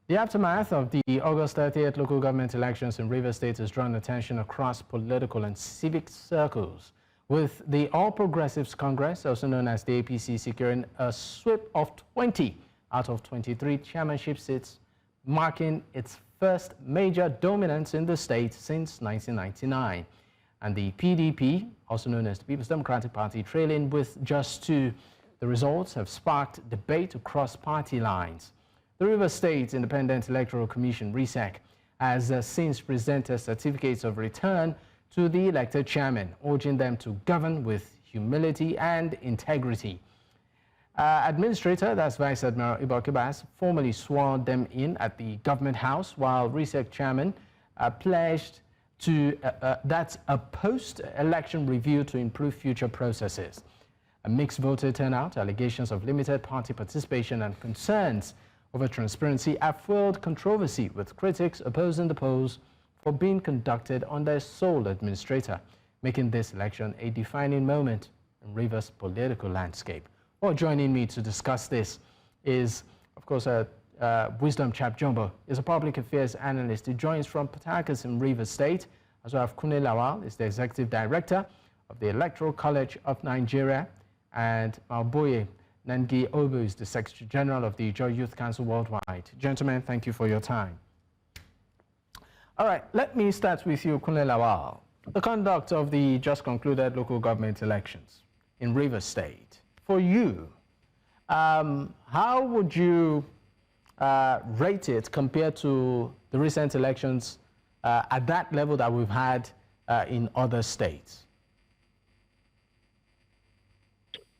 The aftermath of the August 30th local government elections in Rivers State has drawn attention across political and civic circles, with the All Progressives Congress, also known as the APC, securing a sweep of 20 out of 23 chairmanship seats, marking its first major dominance in the state since 1999. And the PDP, also known as the People's Democratic Party, trailing with just 2. The results have sparked debate across party lines. The Rivers State Independent Electoral Commission, RSIEC, has since presented certificates of return to the elected chairmen, urging them to govern with humility and integrity. Administrator, that's Vice Admiral Ijaw, formally swore them in at the Government House, while RSIEC chairman pledged to that's a post-election review to improve future processes. A mixed voter turnout, allegations of limited party participation, and concerns over transparency have fueled controversy, with critics opposing the polls for being conducted under a sole administrator, making this election a defining moment in Rivers' political landscape. Well, joining me to discuss this is, of course, Wisdom Chapp-Jumbo is a public affairs analyst. He joins from Port Harcourt in Rivers State, as well as Kunle Lawal is the executive director of the Electoral College of Nigeria, and Maobuye Nangi is the Secretary General of the Ijaw Youth Council Worldwide. Gentlemen, thank you for your time. All right, let me start with you, Kunle Lawal. The conduct of the just concluded local government elections in Rivers State, for you, how would you rate it compared to the recent elections at that level that we've had in other states?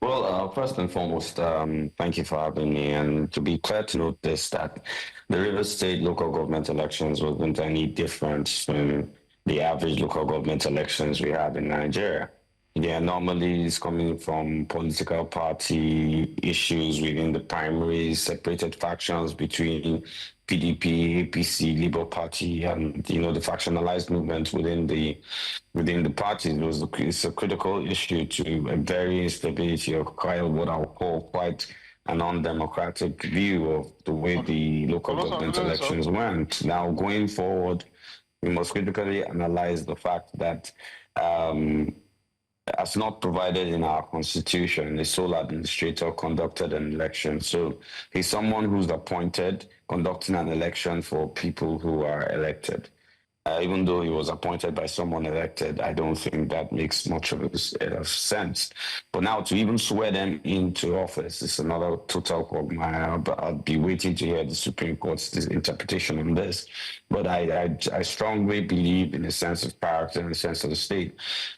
Well, first and foremost, thank you for having me. And to be clear to note this, that the Rivers State local government elections wasn't any different from the average local government elections we have in Nigeria. The anomalies coming from political party issues within the primaries, separated factions between PDP, APC, Labour Party, and the factionalized movement within the parties it's a critical issue to a very instability of what I would call quite an undemocratic view of the way the local government elections went. Now, going forward, we must critically analyze the fact that as not provided in our constitution, the sole administrator conducted an election. So he's someone who's appointed, conducting an election for people who are elected. Even though he was appointed by someone elected, I don't think that makes much of sense. But now to even swear them into office is another total quagmire. But I'll be waiting to hear the Supreme Court's interpretation on this. But I strongly believe in the sense of character and the sense of the state.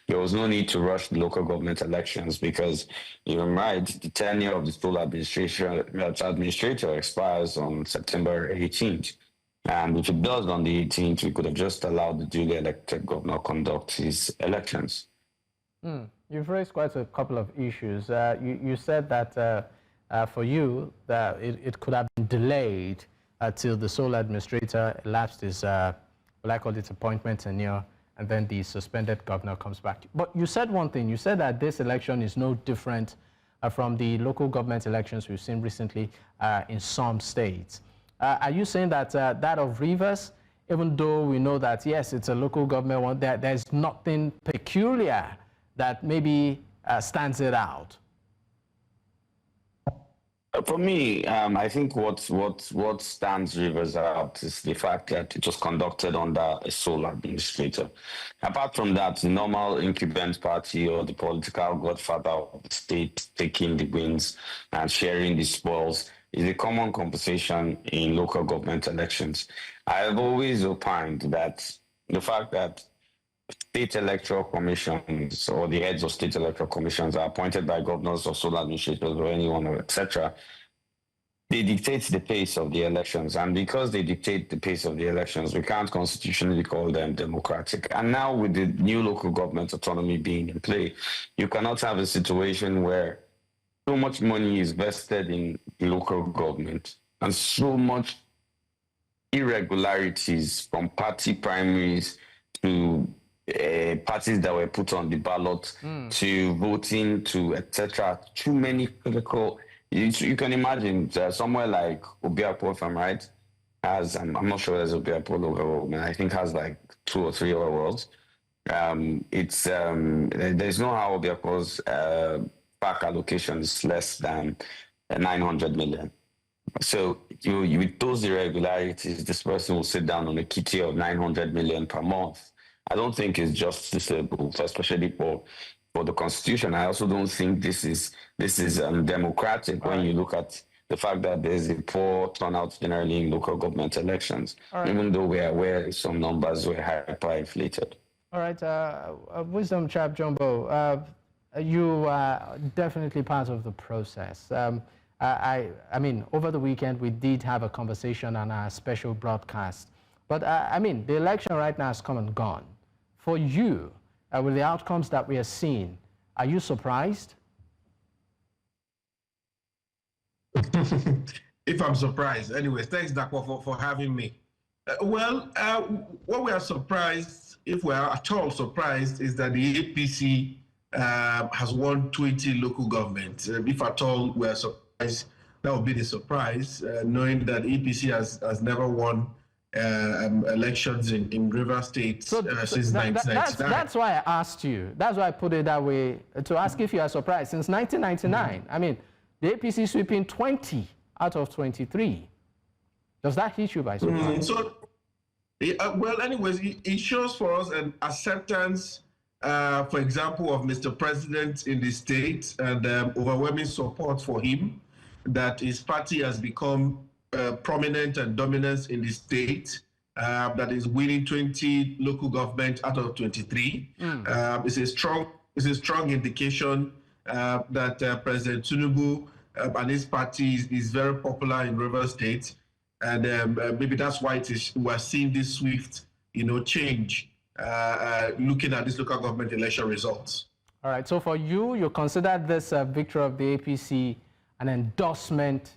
There was no need to rush the local government elections because, you're right, the tenure of the sole administrator expires on September 18th. And if it does on the 18th, we could have just allowed the duly elected governor conduct his elections. You've raised quite a couple of issues. You said that for you, that it could have been delayed till the sole administrator elapsed his, appointment tenure, and then the suspended governor comes back. But you said one thing. You said that this election is no different from the local government elections we've seen recently in some states. Are you saying that that of Rivers, even though we know that, yes, it's a local government one, there's nothing peculiar that maybe stands it out? For me, I think what stands Rivers out is the fact that it was conducted under a sole administrator. Apart from that, the normal incumbent party or the political godfather of the state taking the wins and sharing the spoils is a common conversation in local government elections. I have always opined that the fact that state electoral commissions or the heads of state electoral commissions are appointed by governors or sole administrators or anyone, etc., they dictate the pace of the elections. And because they dictate the pace of the elections, we can't constitutionally call them democratic. And now with the new local government autonomy being in play, you cannot have a situation where so much money is vested in the local government and so much irregularities from party primaries to parties that were put on the ballot to voting to etc. Too many critical. You can imagine somewhere like Obiakpo, if I'm right, has, I'm not sure there's a Biapol overall, I think has like 2 or 3 overalls. There's no how Biapol's PAC allocation is less than 900 million. So with those irregularities, this person will sit down on a kitty of 900 million per month. I don't think it's justiciable, especially for the constitution. I also don't think this is democratic when you look at the fact that there's a poor turnout generally in local government elections, even though we're aware some numbers were hyperinflated. All right, Wisdom Chapp-Jumbo, you are definitely part of the process. I mean, over the weekend, we did have a conversation on our special broadcast. But, I mean, the election right now has come and gone. For you, with the outcomes that we are seeing, are you surprised? If I'm surprised. Anyways, thanks, Dakwa, for having me. What we are surprised, if we are at all surprised, is that the APC has won 20 local governments. If at all we are surprised, that would be the surprise, knowing that APC has never won elections in River State since 1999. That's why I asked you. That's why I put it that way, to ask if you are surprised. Since 1999, I mean, the APC sweeping 20 out of 23. Does that hit you by surprise? Anyways, it shows for us an acceptance, for example, of Mr. President in the state and overwhelming support for him, that his party has become prominent and dominant in the state, that is winning 20 local government out of 23. It's a strong indication that President Tinubu and his party is very popular in River State, and maybe that's why we're seeing this swift, change. Looking at these local government election results. All right. So for you, you consider this victory of the APC an endorsement,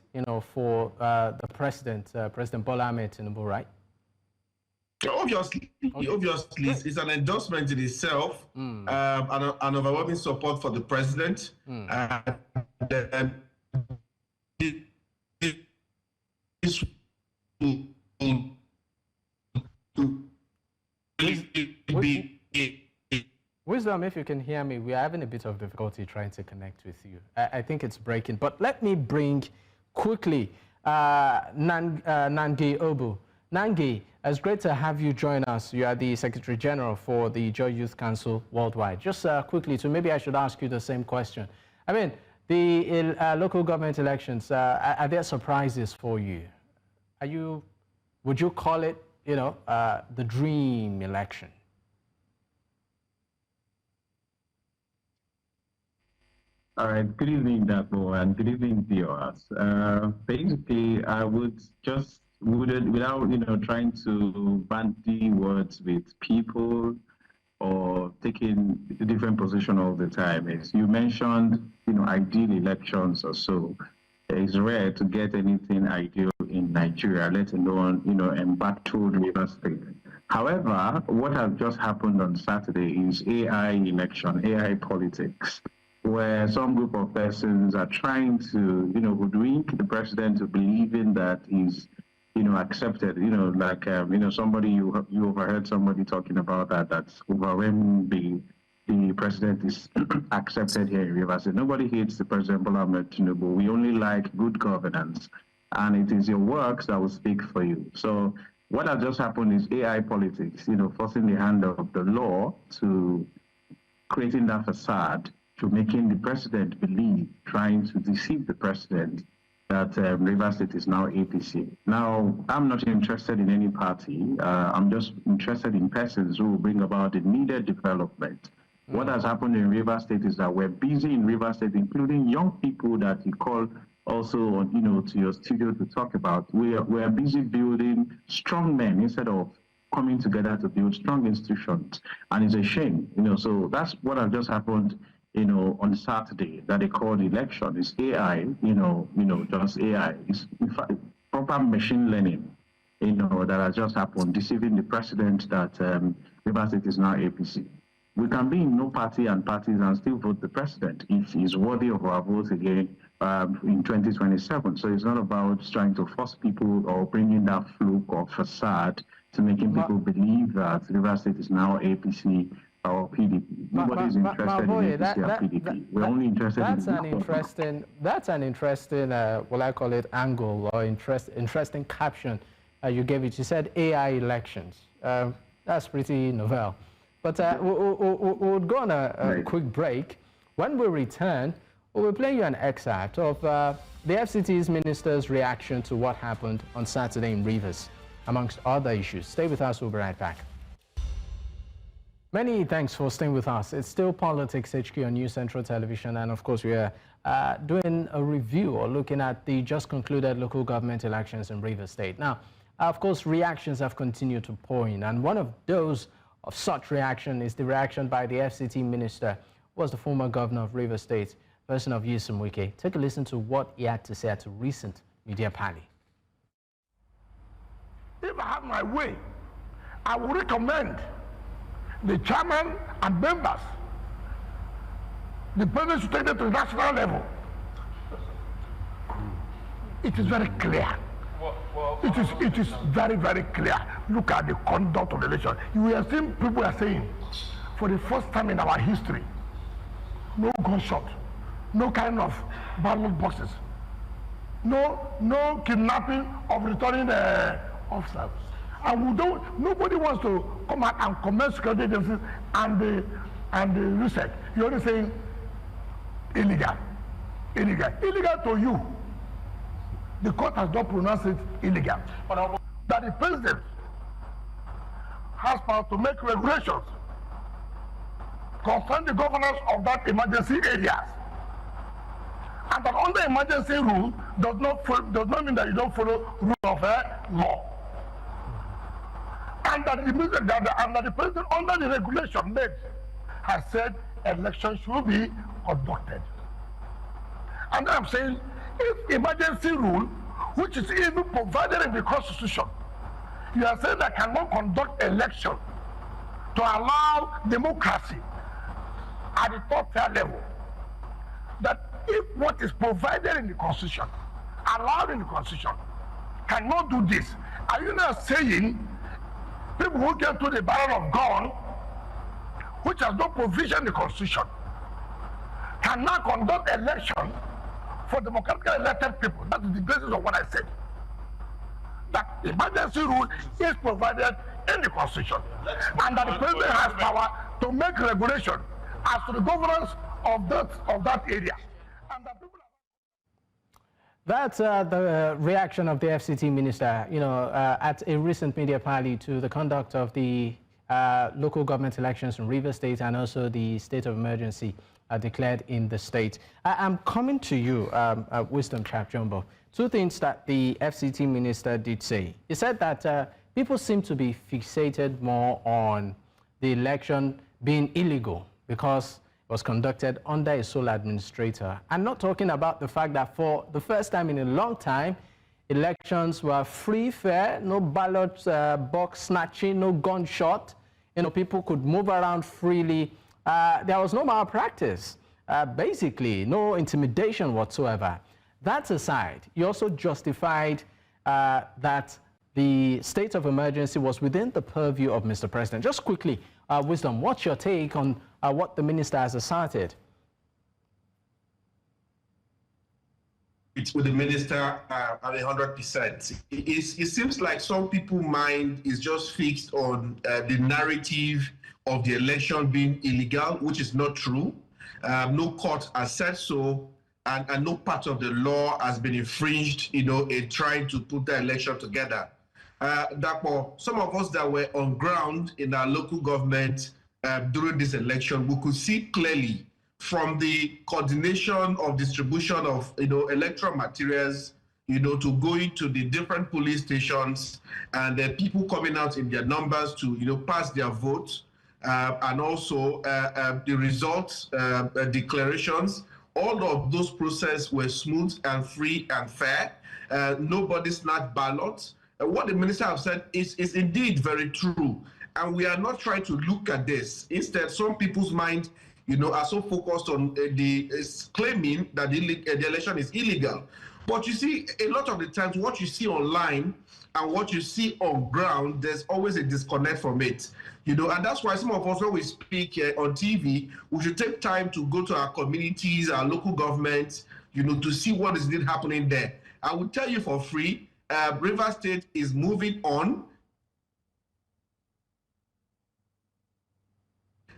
for the president, President Bola Ahmed Tinubu, right? Obviously, it's an endorsement in itself, an overwhelming support for the president. Wisdom, if you can hear me, we are having a bit of difficulty trying to connect with you. I think it's breaking, but let me bring quickly Nangi Obu. Nangi, it's great to have you join us. You are the Secretary General for the Ijaw Youth Council Worldwide. Just quickly, so maybe I should ask you the same question. I mean, the local government elections, are there surprises for you? Would you call it, the dream election? All right, good evening, Dapo, and good evening, viewers. Basically, I would just, without, trying to bandy words with people or taking a different position all the time, is you mentioned, ideal elections or so. It's rare to get anything ideal in Nigeria, let alone, embattled River State. However, what has just happened on Saturday is AI election, AI politics, where some group of persons are trying to, hoodwink the president to believing that he's, accepted, somebody, you overheard somebody talking about that's overwhelmingly the president is accepted here in Rivers. Nobody hates the President Bola Ahmed Tinubu. We only like good governance, and it is your works that will speak for you. So what has just happened is AI politics, forcing the hand of the law to creating that facade, to making the president believe, trying to deceive the president that Rivers State is now APC. Now, I'm not interested in any party. I'm just interested in persons who will bring about the needed development. What has happened in Rivers State is that we're busy in Rivers State, including young people that you call also, to your studio to talk about. We're busy building strong men instead of coming together to build strong institutions. And it's a shame, so that's what has just happened, on Saturday that they call the election. It's AI, just AI. It's in fact proper machine learning, that has just happened, deceiving the president that Rivers State is now APC. We can be in no party and parties and still vote the president if he's worthy of our vote again in 2027. So it's not about trying to force people or bringing that fluke or facade to making people believe that Rivers State is now APC or PDP. Nobody's interested Maobuye, in APC or PDP. We're only interested in That's an interesting, what I call it, angle or interesting caption you gave it. You said AI elections. That's pretty novel. But we'll go on a quick break. When we return, we'll play you an excerpt of the FCT's minister's reaction to what happened on Saturday in Rivers, amongst other issues. Stay with us, we'll be right back. Many thanks for staying with us. It's still Politics HQ on New Central Television, and of course we are doing a review or looking at the just concluded local government elections in Rivers State. Now, of course, reactions have continued to pour in, and one of those of such reaction is the reaction by the FCT Minister, who was the former governor of Rivers State, person of Wike. Take a listen to what he had to say at a recent media party. If I have my way, I would recommend the chairman and members, the president should take them to the national level. It is very clear. It is very, very clear. Look at the conduct of the election. You have seen people are saying, for the first time in our history, no gunshot, no kind of ballot boxes, no kidnapping of returning officers. And nobody wants to come out and commend security agencies and the RSIEC. You're only saying illegal to you. The court has not pronounced it illegal. That the president has power to make regulations concerning the governance of that emergency areas. And that under emergency rule does not mean that you don't follow rule of law. And that the president under the regulation made has said elections should be conducted. And I'm saying, if emergency rule, which is even provided in the Constitution, you are saying that cannot conduct election to allow democracy at the top tier level, that if what is provided in the Constitution, allowed in the Constitution, cannot do this, are you not saying people who get to the barrel of gun, which has no provision in the Constitution, cannot conduct election for democratically elected people? That is the basis of what I said. That emergency rule is provided in the Constitution, and that the president has power to make regulation as to the governance of that area. And that people That's the reaction of the FCT Minister, at a recent media party to the conduct of the local government elections in Rivers State and also the state of emergency declared in the state. I'm coming to you, Wisdom Chapp-Jumbo. Two things that the FCT Minister did say. He said that people seem to be fixated more on the election being illegal because it was conducted under a sole administrator, and not talking about the fact that for the first time in a long time, elections were free, fair, no ballot box snatching, no gunshot. People could move around freely. There was no malpractice, basically, no intimidation whatsoever. That aside, he also justified that the state of emergency was within the purview of Mr. President. Just quickly, Wisdom, what's your take on what the minister has asserted? It's with the minister at 100%. It seems like some people's mind is just fixed on the narrative of the election being illegal, which is not true. No court has said so, and no part of the law has been infringed, in trying to put the election together. Therefore, some of us that were on ground in our local government during this election, we could see clearly from the coordination of distribution of electoral materials, to going to the different police stations, and the people coming out in their numbers to pass their votes, and also the results declarations. All of those processes were smooth and free and fair. Nobody snatched ballots. What the minister has said is indeed very true. And we are not trying to look at this. Instead, some people's mind are so focused on claiming that the election is illegal. But you see, a lot of the times, what you see online and what you see on ground, there's always a disconnect from it. And that's why some of us, when we speak on TV, we should take time to go to our communities, our local governments, to see what is indeed happening there. I will tell you for free, Rivers State is moving on.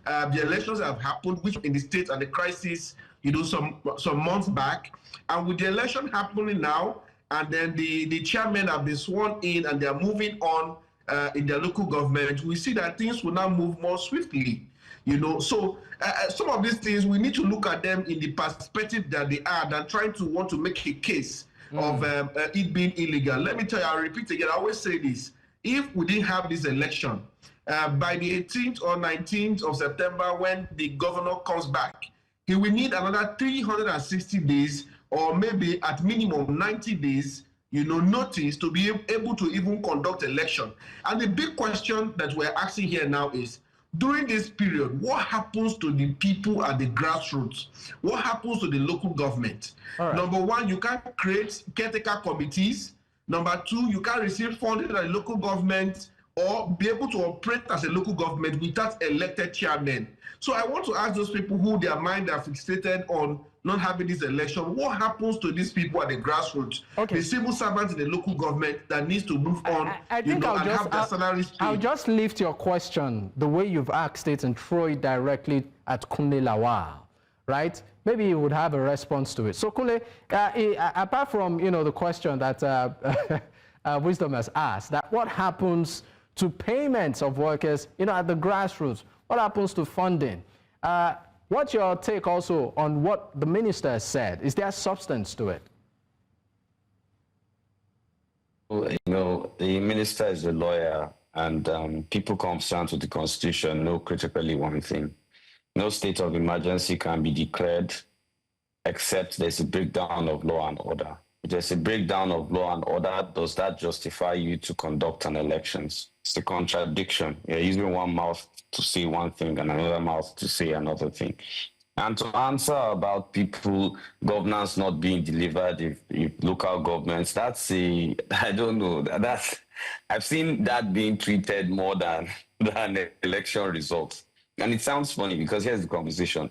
The elections have happened, which in the state and the crisis, some months back. And with the election happening now, and then the chairmen have been sworn in and they're moving on in their local government, we see that things will now move more swiftly. So some of these things, we need to look at them in the perspective that they are than trying to want to make a case of it being illegal. Let me tell you, I'll repeat again, I always say this. If we didn't have this election, by the 18th or 19th of September, when the governor comes back, he will need another 360 days or maybe at minimum 90 days, notice to be able to even conduct election. And the big question that we're asking here now is, during this period, what happens to the people at the grassroots? What happens to the local government? Right. Number one, you can't create caretaker committees. Number two, you can't receive funding at the local government or be able to operate as a local government without elected chairmen. So I want to ask those people who their mind are fixated on not having this election, what happens to these people at the grassroots? Okay. The civil servants in the local government that needs to move on, I think I'll just lift your question the way you've asked it and throw it directly at Kunle Lawal, right? Maybe you would have a response to it. So Kunle, apart from the question that Wisdom has asked, that what happens to payments of workers at the grassroots? What happens to funding? What's your take also on what the minister has said? Is there substance to it? Well, the minister is a lawyer, and people concerned with the Constitution know critically one thing. No state of emergency can be declared except there's a breakdown of law and order. If there's a breakdown of law and order, does that justify you to conduct an elections? It's a contradiction. You're using one mouth to say one thing and another mouth to say another thing. And to answer about people, governance not being delivered, if local governments, I don't know, I've seen that being treated more than election results. And it sounds funny because here's the conversation.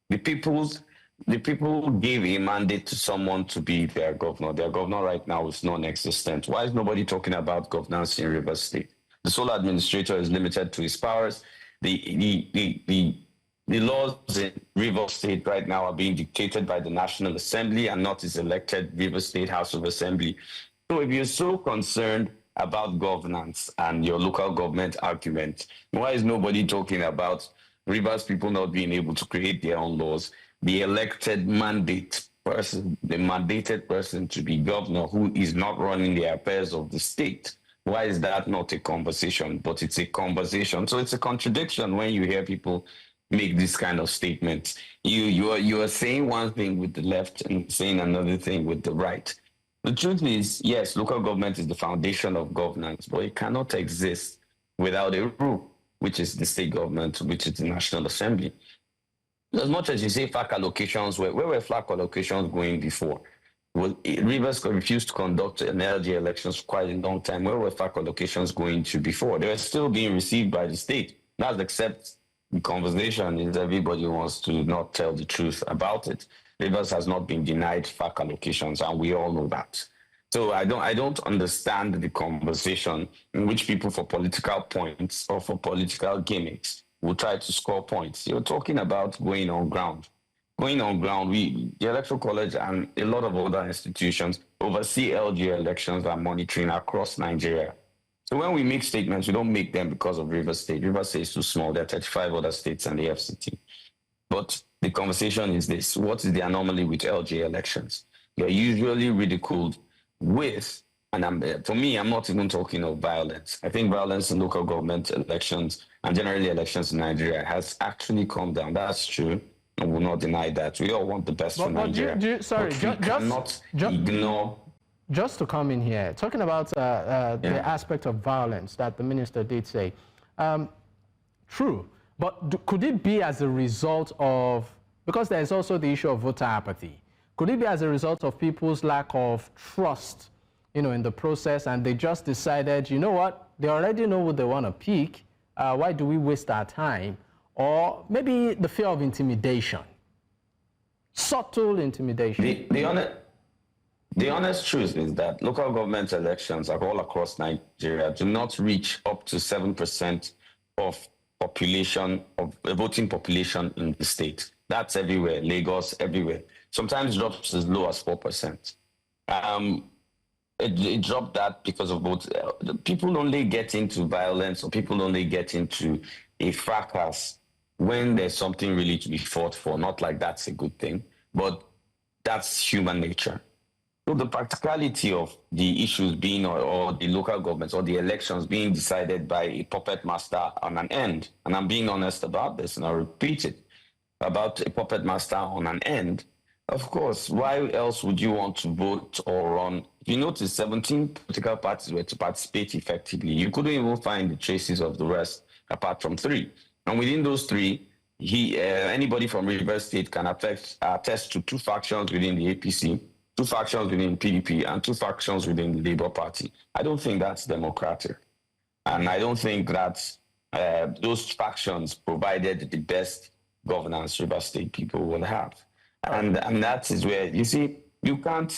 The people gave a mandate to someone to be their governor. Their governor right now is non-existent. Why is nobody talking about governance in Rivers State? The sole administrator is limited to his powers. The laws in Rivers State right now are being dictated by the National Assembly and not his elected Rivers State House of Assembly. So if you're so concerned about governance and your local government argument, why is nobody talking about Rivers people not being able to create their own laws? The elected mandate person, the mandated person to be governor who is not running the affairs of the state. Why is that not a conversation? But it's a conversation. So it's a contradiction when you hear people make this kind of statements. You are saying one thing with the left and saying another thing with the right. The truth is, yes, local government is the foundation of governance, but it cannot exist without a rule, which is the state government, which is the National Assembly. As much as you say FAC allocations, where were FAC allocations going before? Well, Rivers refused to conduct an LG elections for quite a long time. Where were FAC allocations going to before? They were still being received by the state. That's except the conversation is everybody wants to not tell the truth about it. Rivers has not been denied FAC allocations, and we all know that. So I don't understand the conversation in which people for political points or for political gimmicks will try to score points. You're talking about going on ground. Going on ground, the Electoral College and a lot of other institutions oversee LG elections and monitoring across Nigeria. So when we make statements, we don't make them because of Rivers State. Rivers State is too small. There are 35 other states and the FCT. But the conversation is this. What is the anomaly with LG elections? They're usually ridiculed with, and for me, I'm not even talking of violence. I think violence in local government elections and generally elections in Nigeria has actually come down. That's true. I will not deny that. We all want the best for Nigeria. Ignore. Just to come in here, talking about the aspect of violence that the minister did say. True, But could it be as a result of, because there's also the issue of voter apathy, could it be as a result of people's lack of trust, in the process, and they just decided, you know what, they already know what they want to pick, why do we waste our time? Or maybe the fear of intimidation, subtle intimidation. The honest truth is that local government elections are all across Nigeria do not reach up to 7% of population, of the voting population in the state. That's everywhere, Lagos, everywhere. Sometimes it drops as low as 4%. It dropped that because of both. People only get into violence, or people only get into a fracas when there's something really to be fought for. Not like that's a good thing, but that's human nature. So the practicality of the issues being, or the local governments or the elections being decided by a puppet master on an end, and I'm being honest about this, and I'll repeat it, about a puppet master on an end, of course, why else would you want to vote or run? If you notice, 17 political parties were to participate effectively. You couldn't even find the traces of the rest apart from 3. And within those 3, anybody from Rivers State can attest to 2 factions within the APC, 2 factions within PDP, and 2 factions within the Labour Party. I don't think that's democratic. And I don't think that those factions provided the best governance Rivers State people will have. And that is where, you see, you can't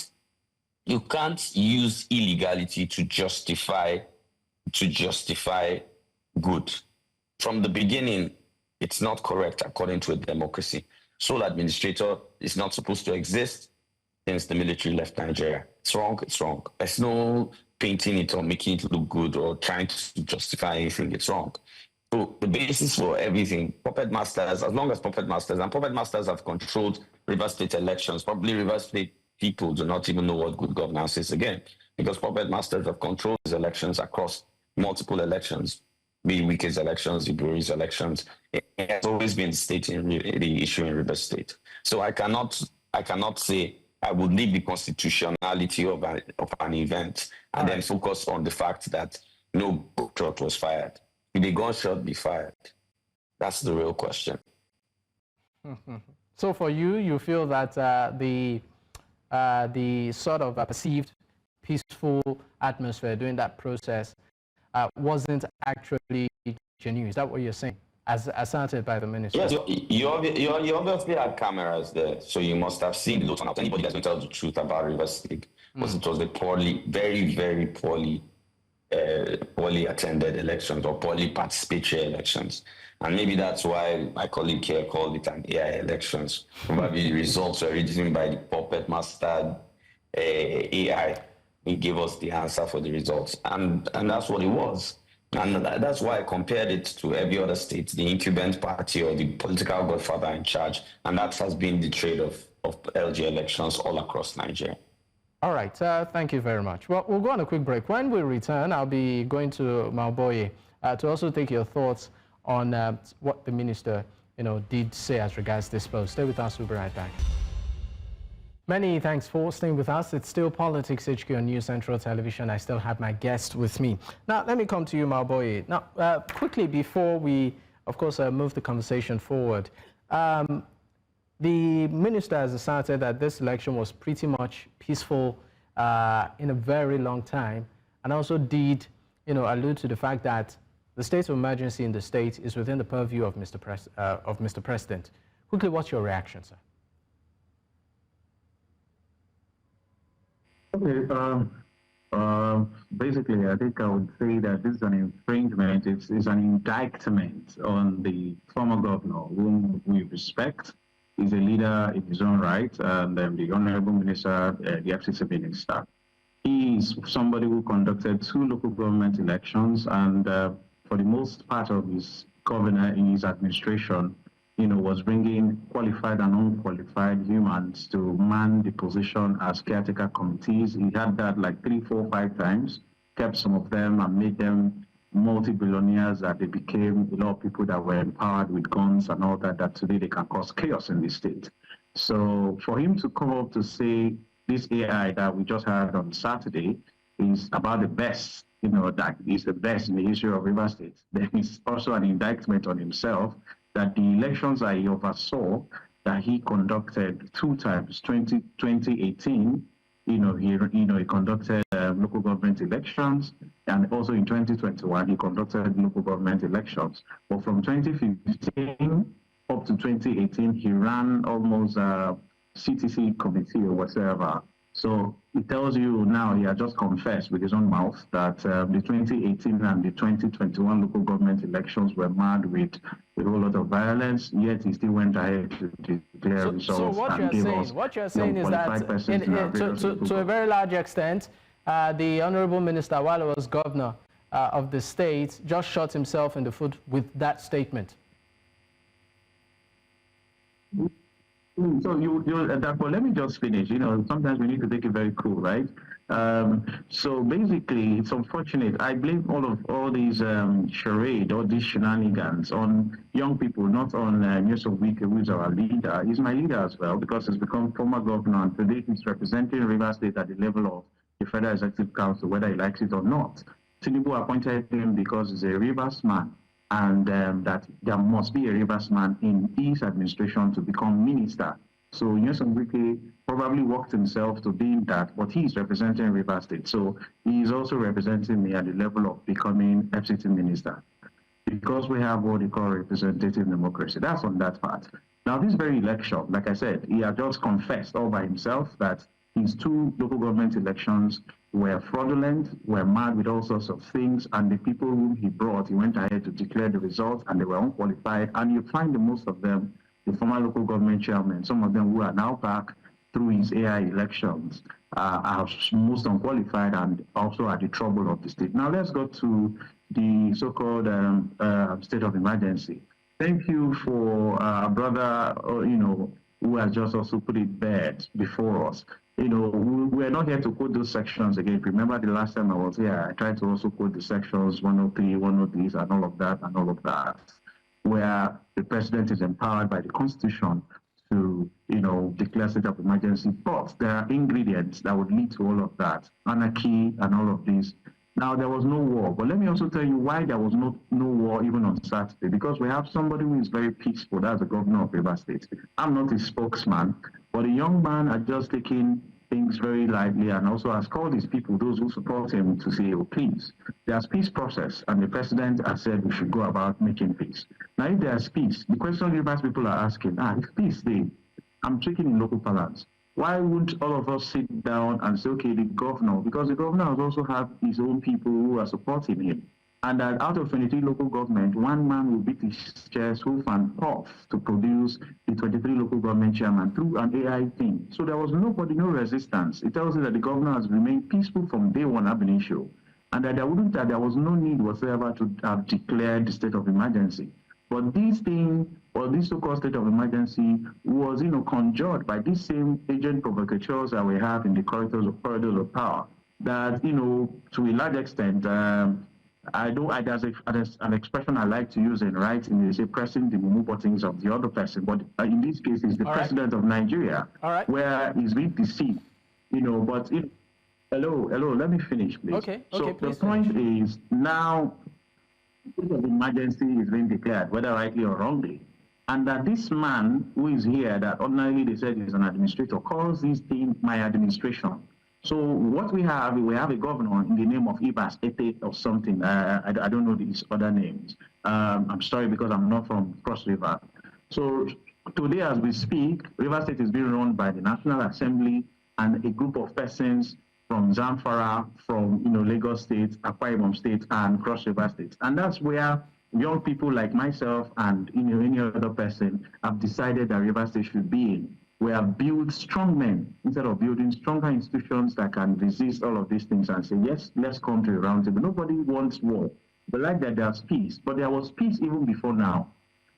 use illegality to justify good. From the beginning, it's not correct according to a democracy. Sole administrator is not supposed to exist since the military left Nigeria. It's wrong, it's wrong. There's no painting it or making it look good or trying to justify anything. It's wrong. So the basis for everything, puppet masters, as long as puppet masters have controlled Rivers State elections, probably Rivers State people do not even know what good governance is again, because puppet masters have controlled these elections across multiple elections, be Wike's elections, the Buhari's elections. It has always been the issue in Rivers State. So I cannot say I would leave the constitutionality of an event and then focus on the fact that no gunshot was fired. Will the gunshot be fired? That's the real question. So for you, you feel that the sort of perceived peaceful atmosphere during that process wasn't actually genuine. Is that what you're saying, as asserted by the minister? Yes, you obviously had cameras there, so you must have seen the turnout. Anybody that's going to tell the truth about Rivers State was it was a very, very poorly attended elections or poorly participatory elections. And maybe that's why my colleague here called it an AI elections. Probably the results were written by the puppet master AI. He gave us the answer for the results. And that's what it was. And that's why I compared it to every other state, the incumbent party or the political godfather in charge. And that has been the trade of LG elections all across Nigeria. All right, thank you very much. Well, we'll go on a quick break. When we return, I'll be going to Maobuye to also take your thoughts on what the minister, did say as regards this post. Stay with us, we'll be right back. Many thanks for staying with us. It's still Politics HQ on News Central Television. I still have my guest with me. Now, let me come to you, Maobuye. Now, quickly before we, of course, move the conversation forward, the minister has asserted that this election was pretty much peaceful in a very long time, and also did, allude to the fact that the state of emergency in the state is within the purview of Mr. President. Quickly, what's your reaction, sir? Okay. Basically, I think I would say that this is an infringement. It's an indictment on the former governor, whom we respect. He's a leader in his own right, and the Honorable Minister, the FCT Minister. He is somebody who conducted 2 local government elections, and for the most part of his governor in his administration, was bringing qualified and unqualified humans to man the position as caretaker committees. He had that like 3, 4, 5 times, kept some of them and made them multi-billionaires, that they became a lot of people that were empowered with guns and all that, that today they can cause chaos in the state. So for him to come up to say this AI that we just heard on Saturday is about the best that is the best in the history of Rivers State. There is also an indictment on himself that the elections that he oversaw, that he conducted 2 times, 2018, he conducted local government elections, and also in 2021 he conducted local government elections. But from 2015 up to 2018, he ran almost a CTC committee or whatever. So it tells you now he had just confessed with his own mouth that the 2018 and the 2021 local government elections were marred with a whole lot of violence, yet he still went ahead to declare results. So what you're saying is that to a very large extent, the Honorable Minister, while he was governor of the state, just shot himself in the foot with that statement. So but let me just finish. Sometimes we need to take it very cool, right? So basically, it's unfortunate. I blame all these charade, all these shenanigans on young people, not on Maobuye, who is our leader. He's my leader as well because he's become former governor, and today he's representing Rivers State at the level of the Federal Executive Council, whether he likes it or not. Tinubu appointed him because he's a Rivers man, and that there must be a Rivers man in his administration to become minister. So Maobuye probably worked himself to being that, but he's representing Rivers State. So he's also representing me at the level of becoming FCT Minister, because we have what they call representative democracy. That's on that part. Now, this very election, like I said, he had just confessed all by himself that his 2 local government elections were fraudulent, were marred with all sorts of things, and the people whom he brought, he went ahead to declare the results, and they were unqualified. And you find the most of them, the former local government chairmen, some of them who are now back through his AI elections, are most unqualified and also at the trouble of the state. Now let's go to the so-called state of emergency. Thank you for our brother, who has just also put it bed before us. We're not here to quote those sections again. Remember the last time I was here, I tried to also quote the sections 103, 103, and all of that, where the president is empowered by the Constitution to, declare state of emergency. But there are ingredients that would lead to all of that, anarchy and all of this. Now, there was no war, but let me also tell you why there was no war even on Saturday, because we have somebody who is very peaceful. That's the governor of Rivers State. I'm not a spokesman, but a young man had just taken things very lightly and also has called his people, those who support him, to say, oh, please, there's peace process, and the president has said we should go about making peace. Now, if there's peace, the question Rivers people are asking, if peace there, I'm speaking in local parlance, why wouldn't all of us sit down and say, okay, the governor, because the governor has also have his own people who are supporting him, and that out of 23 local government, 1 man will beat his chest, hoof and puff to produce the 23 local government chairman through an AI thing. So there was nobody, no resistance. It tells you that the governor has remained peaceful from day one ab initio, and that there was no need whatsoever to have declared the state of emergency. But this thing, or this so-called state of emergency, was, conjured by these same agent provocateurs that we have in the corridors of power. That, to a large extent, there's an expression I like to use in writing, they say pressing the mumu buttons of the other person, but in this case, it's the president of Nigeria, where he's being deceived, but hello, let me finish, please. Okay, so please the point finish. is, now, the state of emergency is being declared, whether rightly or wrongly, and that this man who is here, that ordinarily they said is an administrator, calls this thing my administration. So what we have a governor in the name of Ibas Ete or something. I don't know these other names. I'm sorry because I'm not from Cross River. So today as we speak, River State is being run by the National Assembly and a group of persons from Zamfara, from Lagos State, Akwa Ibom State, and Cross River State. And that's where young people like myself and any other person have decided that River State should be in. We have built strong men instead of building stronger institutions that can resist all of these things and say, yes, let's come to a round table. Nobody wants war. But like that, there's peace. But there was peace even before now.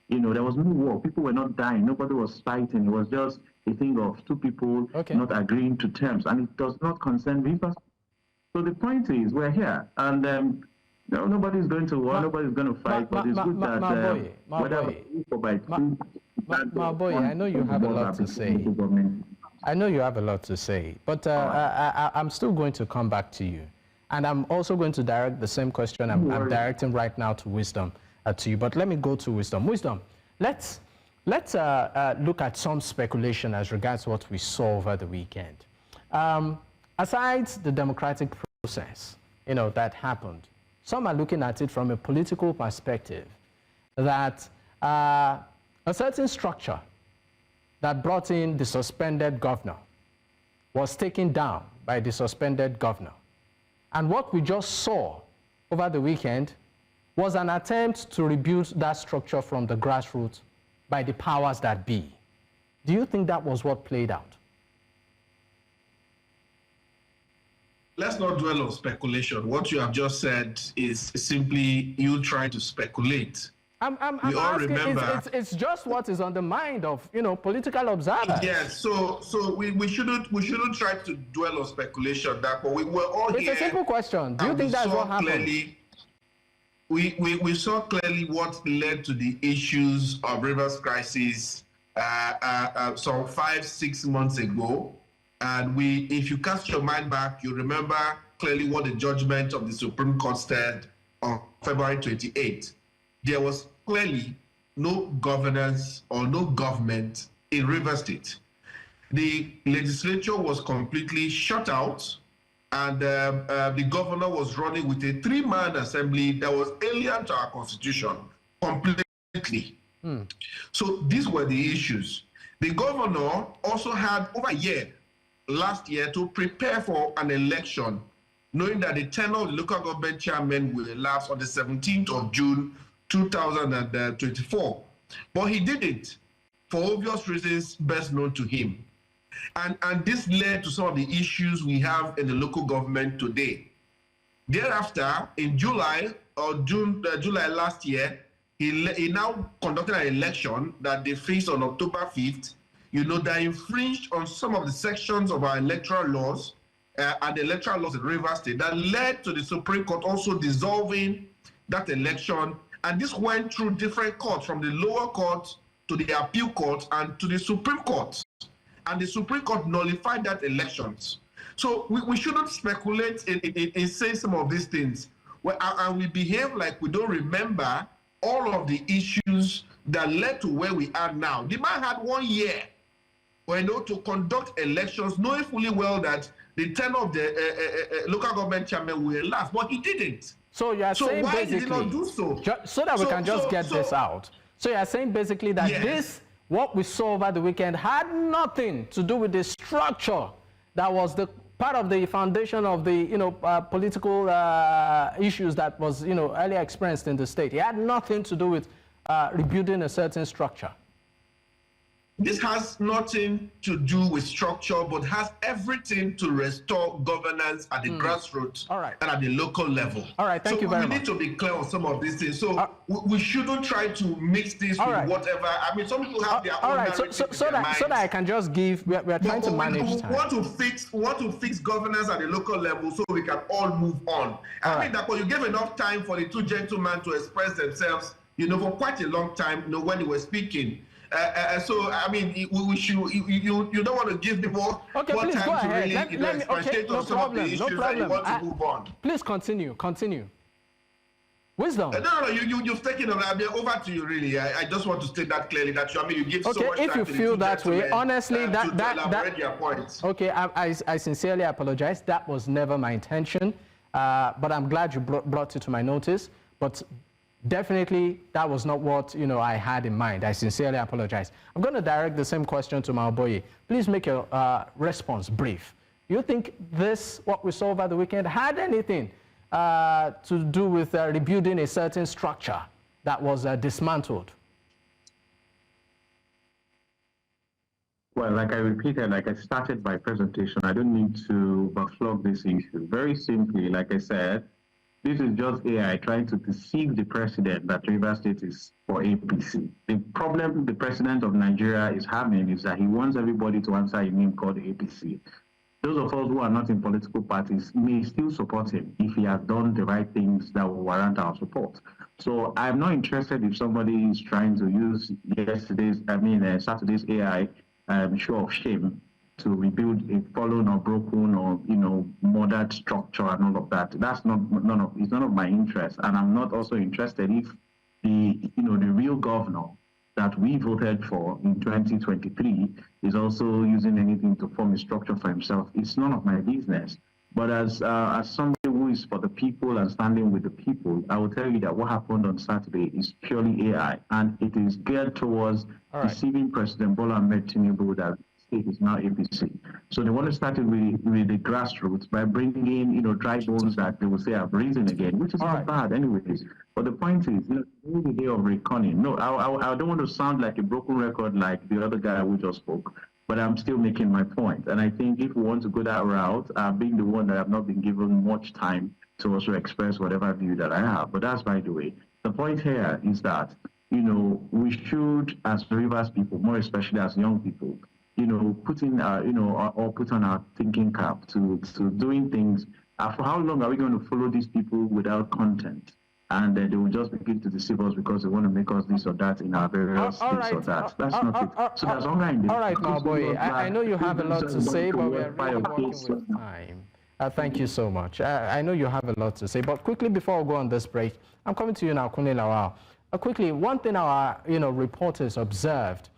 There was no war. People were not dying. Nobody was fighting. It was just a thing of 2 people not agreeing to terms. And it does not concern Rivers. So the point is, we're here. And nobody's going to war. Nobody's going to fight. But it's good that Maobuye, I know you have a lot to say. I know you have a lot to say, but I'm still going to come back to you. And I'm also going to direct the same question I'm directing right now to Wisdom, to you. But let me go to Wisdom. Wisdom, let's look at some speculation as regards what we saw over the weekend. Aside the democratic process, that happened, some are looking at it from a political perspective, that a certain structure that brought in the suspended governor was taken down by the suspended governor. And what we just saw over the weekend was an attempt to rebuild that structure from the grassroots by the powers that be. Do you think that was what played out? Let's not dwell on speculation. What you have just said is simply you trying to speculate. I'm asking, it's just what is on the mind of political observers. Yes, so we shouldn't try to dwell on speculation. But we were all it's here. It's a simple question. Do you think that's what happened? We saw clearly what led to the issues of Rivers crisis some 5-6 months ago. And if you cast your mind back, you remember clearly what the judgment of the Supreme Court said on February 28th. There was clearly no governance or no government in Rivers State. The legislature was completely shut out, and the governor was running with a 3-man assembly that was alien to our constitution completely. So these were the issues. The governor also had over a year last year to prepare for an election, knowing that the tenure of the local government chairmen will elapse on the 17th of June 2024. But he didn't, for obvious reasons best known to him. And this led to some of the issues we have in the local government today. Thereafter, in July last year, he now conducted an election that they faced on October 5th, that infringed on some of the sections of our electoral laws and the electoral laws in Rivers State that led to the Supreme Court also dissolving that election. And this went through different courts, from the lower court to the appeal court and to the Supreme Court. And the Supreme Court nullified that elections. So we shouldn't speculate in saying some of these things. And we behave like we don't remember all of the issues that led to where we are now. The man had 1 year to conduct elections, knowing fully well that the tenure of the local government chairman will last, but he didn't. So you are saying why basically, did he not do so? So that we can just get this out. So you are saying basically that yes, what we saw over the weekend had nothing to do with the structure that was the part of the foundation of the political issues that was earlier experienced in the state. It had nothing to do with rebuilding a certain structure. This has nothing to do with structure, but has everything to restore governance at the grassroots and at the local level. All right, thank you very much. We need to be clear on some of these things. So we shouldn't try to mix this with whatever. I mean, some people have their own narrative so that I can just give. We are trying to manage time. We want to fix governance at the local level so we can all move on. I think that when you give enough time for the two gentlemen to express themselves, for quite a long time, when they were speaking. So I mean, we should. You don't want to give me more time to really expatiate on some of the issues that you want to move on. Please continue. Wisdom. No, you've taken over. I mean, over to you, really. I just want to state that clearly that you give so much time to the two gentlemen. If you feel that way, honestly, to elaborate your points. Okay, I sincerely apologize. That was never my intention, but I'm glad you brought it to my notice. But definitely, that was not what I had in mind. I sincerely apologize. I'm going to direct the same question to Maobuye. Please make your response brief. You think what we saw over the weekend, had anything to do with rebuilding a certain structure that was dismantled? Well, like I repeated, like I started my presentation, I don't need to flog this issue. Very simply, like I said, this is just AI trying to deceive the president that Rivers State is for APC. The problem the president of Nigeria is having is that he wants everybody to answer a name called APC. Those of us who are not in political parties may still support him if he has done the right things that will warrant our support. So I'm not interested if somebody is trying to use Saturday's AI show of shame to rebuild a fallen or broken or, murdered structure and all of that. That's it's none of my interest. And I'm not also interested if the real governor that we voted for in 2023 is also using anything to form a structure for himself. It's none of my business. But as somebody who is for the people and standing with the people, I will tell you that what happened on Saturday is purely AI, and it is geared towards deceiving President Bola Ahmed Tinubu that state is now APC. So they want to start it with the grassroots by bringing in, dry bones that they will say have risen again, which is not bad anyways. But the point is, the day of reckoning. No, I don't want to sound like a broken record like the other guy who just spoke, but I'm still making my point. And I think if we want to go that route, being the one that have not been given much time to also express whatever view that I have. But that's by the way. The point here is that, we should, as Rivers people, more especially as young people, put in, or put on our thinking cap to doing things. For how long are we going to follow these people without content? And they will just begin to deceive us because they want to make us this or that in our various things or that. That's not it. So there's hunger in this. All right, Maobuye, I know you have a lot to say, but we're really working with time. Thank you so much. I know you have a lot to say, but quickly before we go on this break, I'm coming to you now, Kunle Lawal. Quickly, one thing our reporters observed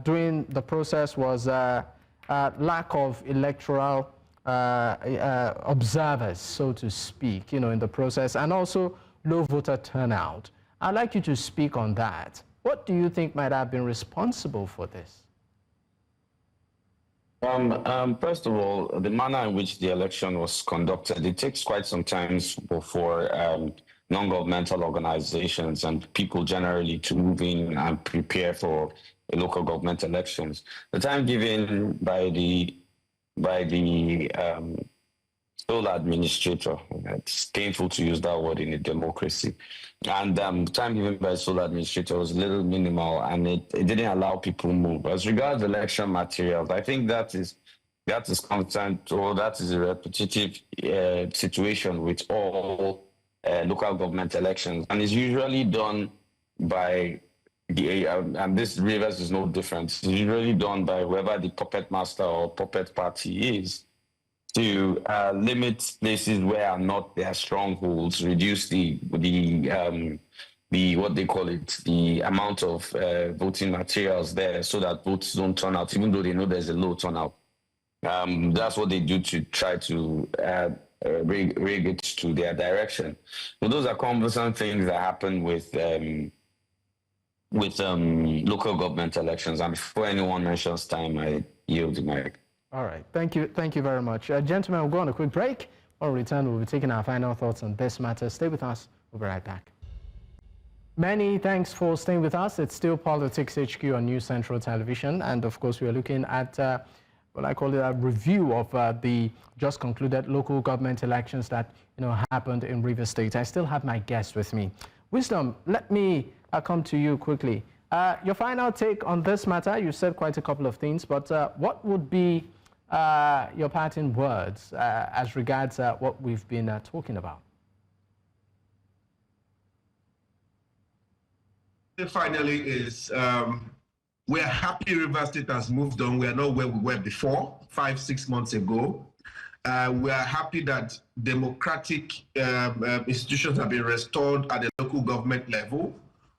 during the process was lack of electoral observers, so to speak, in the process, and also low voter turnout. I'd like you to speak on that. What do you think might have been responsible for this? First of all, the manner in which the election was conducted, it takes quite some time for non-governmental organizations and people generally to move in and prepare for local government elections. The time given by the sole administrator, it's painful to use that word in a democracy, and time given by the sole administrator was a little minimal, and it didn't allow people to move. As regards election materials, I think that is constant, or that is a repetitive situation with all local government elections, and it's usually done by and this Rivers is no different. It's usually done by whoever the puppet master or puppet party is, to limit places where are not their strongholds, reduce the what they call it, the amount of voting materials there, so that votes don't turn out, even though they know there's a low turnout. That's what they do to try to rig it to their direction. So those are cumbersome things that happen with local government elections. And before anyone mentions time, I yield the mic. All right, thank you very much. Gentlemen, we'll go on a quick break. When we return, we'll be taking our final thoughts on this matter. Stay with us, we'll be right back. Many thanks for staying with us. It's still Politics HQ on News Central Television, and of course we are looking at what I call it a review of the just concluded local government elections that happened in Rivers State. I still have my guest with me. Wisdom, let me come to you quickly. Your final take on this matter. You said quite a couple of things, but what would be your parting words as regards what we've been talking about? Finally is we're happy Rivers State has moved on. We are not where we were before, 5-6 months ago. We are happy that democratic institutions have been restored at the local government level.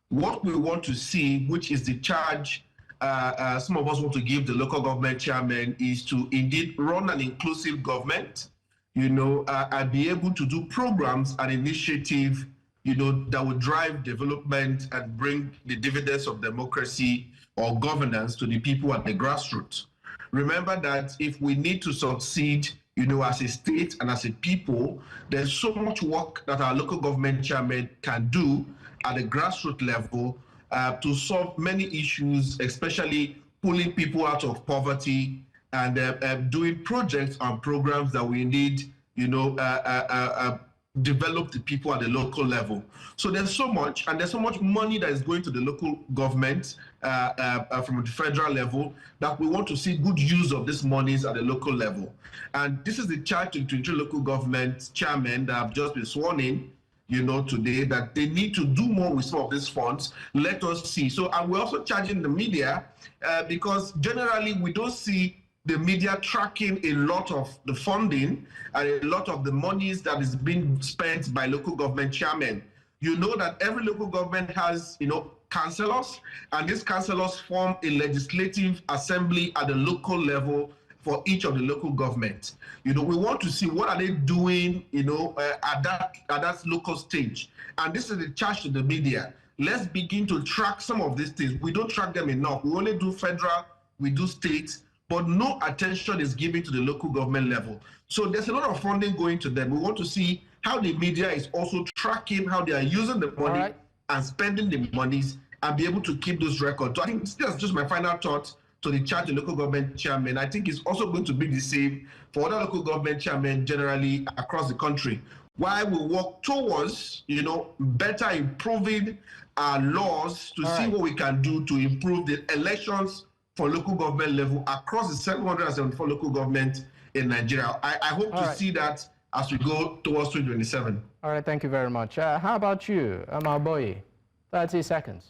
What we want to see, which is the charge some of us want to give the local government chairmen, is to indeed run an inclusive government, and be able to do programs and initiative, that will drive development and bring the dividends of democracy or governance to the people at the grassroots. Remember that if we need to succeed, as a state and as a people, there's so much work that our local government chairmen can do at the grassroots level to solve many issues, especially pulling people out of poverty and doing projects and programs that we need, develop the people at the local level. So there's so much, and there's so much money that is going to the local government from the federal level, that we want to see good use of these monies at the local level. And this is the charge to local government chairmen that have just been sworn in, today, that they need to do more with some of these funds. Let us see. So, and we're also charging the media because generally we don't see the media tracking a lot of the funding and a lot of the monies that is being spent by local government chairmen. You know that every local government has, councillors, and these councillors form a legislative assembly at the local level for each of the local governments. We want to see what are they doing, at that local stage. And this is the charge to the media. Let's begin to track some of these things. We don't track them enough. We only do federal, we do state, but no attention is given to the local government level. So there's a lot of funding going to them. We want to see how the media is also tracking how they are using the money and spending the monies and be able to keep those records. So I think that's just my final thought to the charge of local government chairmen. I think it's also going to be the same for other local government chairmen generally across the country. While we work towards, better improving our laws to see what we can do to improve the elections for local government level across the 774 local governments in Nigeria. I hope to see that as we go towards 2027. All right, thank you very much. How about you, Maobuye? 30 seconds.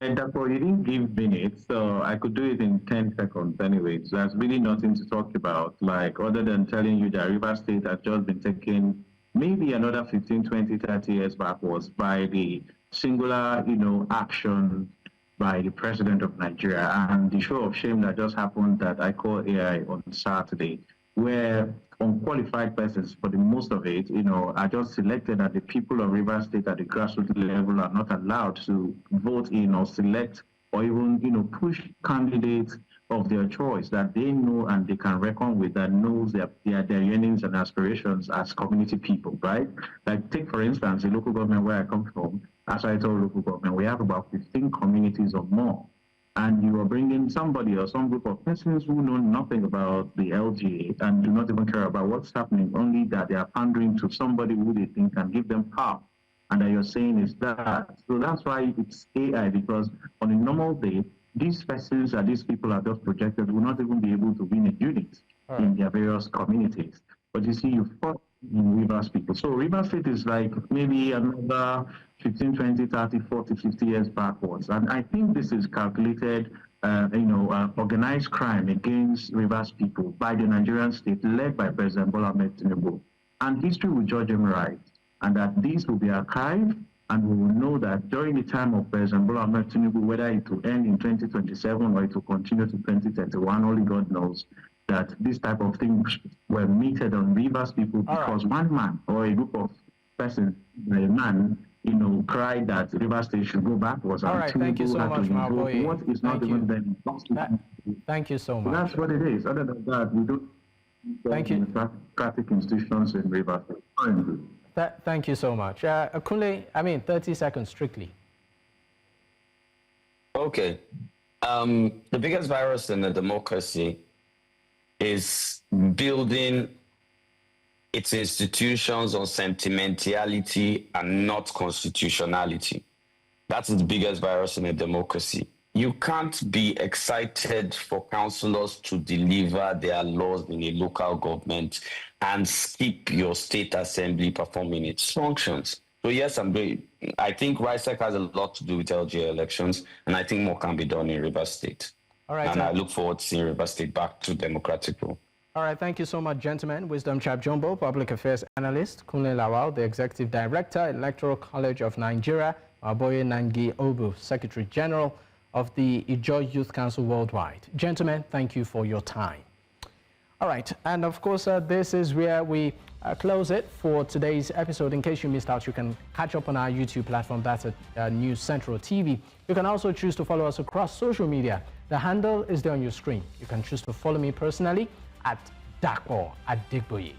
And therefore, you didn't give minutes, so I could do it in 10 seconds anyway. So there's really nothing to talk about, like other than telling you that Rivers State has just been taken maybe another 15, 20, 30 years backwards by the singular, action by the president of Nigeria and the show of shame that just happened that I call AI on Saturday, where unqualified persons, for the most of it, are just selected, and the people of Rivers State at the grassroots level are not allowed to vote in or select or even, push candidates of their choice that they know and they can reckon with, that knows their yearnings and aspirations as community people, right? Like take, for instance, the local government where I come from, as I told local government, we have about 15 communities or more. And you are bringing somebody or some group of persons who know nothing about the LGA and do not even care about what's happening, only that they are pandering to somebody who they think can give them power. And that you're saying is that. So that's why it's AI, because on a normal day, these persons and these people are just projected will not even be able to win a unit in their various communities. But you see, you fought in Rivers people. So Rivers State is like maybe another 15, 20, 30, 40, 50 years backwards. And I think this is calculated, organized crime against Rivers people by the Nigerian state led by President Bola Ahmed Tinubu. And history will judge him right. And that these will be archived, and we will know that during the time of President Bola Ahmed Tinubu, whether it will end in 2027 or it will continue to 2031, only God knows, that this type of things were meted on Rivers people because one man or a group of persons, a man, cried that Rivers State should go backwards. All right, thank you so much, Maobuye. What is not even then? Thank you so much. That's what it is. Other than that, we don't thank you. Democratic institutions in Rivers State. Thank you so much. Kunle, 30 seconds strictly. Okay. The biggest virus in a democracy is building its institutions on sentimentality and not constitutionality. That's the biggest virus in a democracy. You can't be excited for councillors to deliver their laws in a local government and skip your state assembly performing its functions. So yes, I think RSIEC has a lot to do with LGA elections, and I think more can be done in Rivers State. All right, and I look forward to seeing Rivers State back to democratic rule. All right, thank you so much, gentlemen. Wisdom Chapp-Jumbo, Public Affairs Analyst, Kunle Lawal, the Executive Director, Electoral College of Nigeria, Maobuye Nangi Obu, Secretary General of the Ijaw Youth Council Worldwide. Gentlemen, thank you for your time. All right, and of course, this is where we close it for today's episode. In case you missed out, you can catch up on our YouTube platform. That's at News Central TV. You can also choose to follow us across social media. The handle is there on your screen. You can choose to follow me personally at Dapo at Digboye.